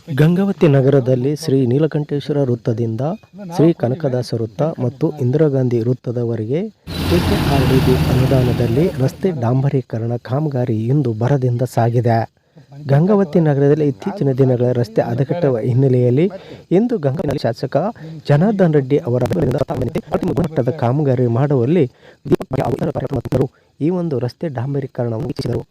ಗಂಗಾವತಿ ನಗರದಲ್ಲಿ ಶ್ರೀ ನೀಲಕಂಠೇಶ್ವರ ವೃತ್ತದಿಂದ ಶ್ರೀ ಕನಕದಾಸ ವೃತ್ತ ಮತ್ತು ಇಂದಿರಾ ಗಾಂಧಿ ವೃತ್ತದವರೆಗೆ ಕೆಕೆಆರ್ಡಿಬಿ ಅನುದಾನದಲ್ಲಿ ರಸ್ತೆ ಡಾಂಬರೀಕರಣ ಕಾಮಗಾರಿ ಇಂದು ಭರದಿಂದ ಸಾಗಿದೆ. ಗಂಗಾವತಿ ನಗರದಲ್ಲಿ ಇತ್ತೀಚಿನ ದಿನಗಳ ರಸ್ತೆ ಹದಗೆಟ್ಟ ಹಿನ್ನೆಲೆಯಲ್ಲಿ ಇಂದು ಗಂಗಾವತಿ ಶಾಸಕ ಜನಾರ್ದನ್ ರೆಡ್ಡಿ ಅವರ ಗುಣಮಟ್ಟದ ಕಾಮಗಾರಿ ಮಾಡುವಲ್ಲಿ ಈ ಒಂದು ರಸ್ತೆ ಡಾಂಬರೀಕರಣವನ್ನು ವೀಕ್ಷಿಸಿದರು.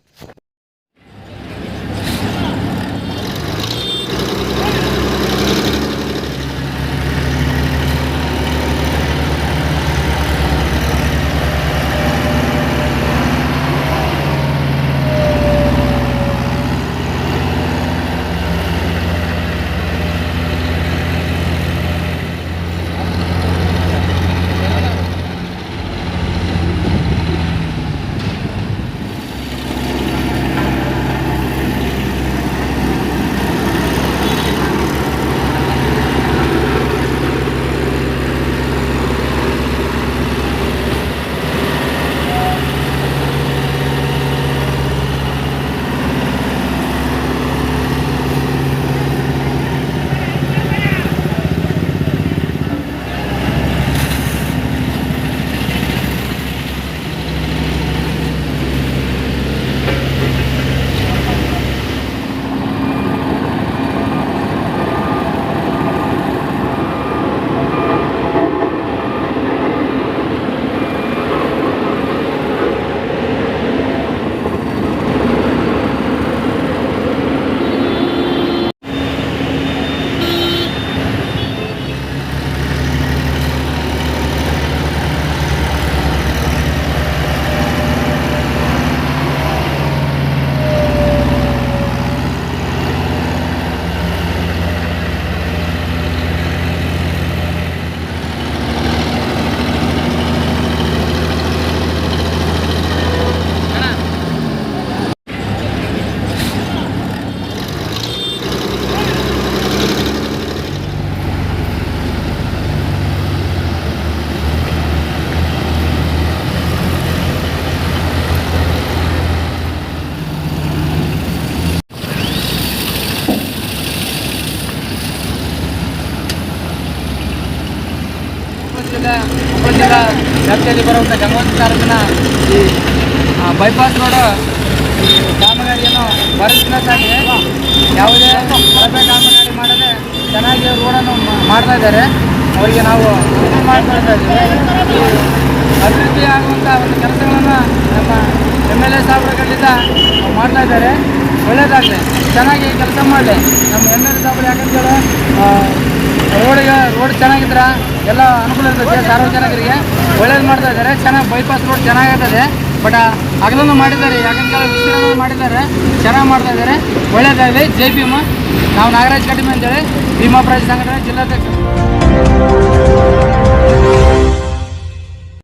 ಕೊಪ್ಪಳ ಜಿಲ್ಲಾ ವ್ಯಾಪ್ತಿಯಲ್ಲಿ ಬರುವಂಥ ಗಂಗಾವತಿ ತಾಲೂಕಿನ ಈ ಬೈಪಾಸ್ ರೋಡ್ ಕಾಮಗಾರಿಯನ್ನು ಬಹಳ ಸಾಗಿದೆ. ಯಾವುದೇ ಕಳಪೆ ಕಾಮಗಾರಿ ಮಾಡದೆ ಚೆನ್ನಾಗಿ ರೋಡನ್ನು ಮಾಡ್ತಾ ಇದ್ದಾರೆ. ಅವರಿಗೆ ನಾವು ಮಾಡ್ತಾ ಇದ್ದೀವಿ. ಅಭಿವೃದ್ಧಿ ಆಗುವಂಥ ಒಂದು ಕೆಲಸಗಳನ್ನು ನಮ್ಮ MLA ಸಾಹೇಬರುಗಳಿಂದ ಮಾಡ್ತಾ ಇದ್ದಾರೆ. ಒಳ್ಳೆಯದಾಗಲಿ, ಚೆನ್ನಾಗಿ ಕೆಲಸ ಮಾಡಲಿ. ನಮ್ಮ MLA ಸಾಹೇಬರು ಯಾಕಂತೇಳಿ ರೋಡ್ ಚೆನ್ನಾಗಿದ್ರೆ ಎಲ್ಲ ಅನುಕೂಲ ಇರ್ತದೆ, ಸಾರ್ವಜನಿಕರಿಗೆ ಒಳ್ಳೇದು ಮಾಡ್ತಾ ಇದ್ದಾರೆ. ಚೆನ್ನಾಗಿ ಬೈಪಾಸ್ ರೋಡ್ ಚೆನ್ನಾಗಿರ್ತದೆ. ಬಟ್ ಹಗಲನ್ನು ಮಾಡಿದ್ದಾರೆ, ಯಾಕಂದ್ರೆ ವಿಸ್ತೀರ್ಣ ಮಾಡಿದ್ದಾರೆ, ಚೆನ್ನಾಗಿ ಮಾಡ್ತಾ ಇದ್ದಾರೆ. ಒಳ್ಳೆಯದಾಗಲಿ. ಜೈ ಭೀಮ. ನಾವು ನಾಗರಾಜ್ ಕಡಿಮೆ ಅಂತೇಳಿ ಭೀಮಾ ಪ್ರಜೆ ಸಂಘಟನೆ ಜಿಲ್ಲಾಧ್ಯಕ್ಷ.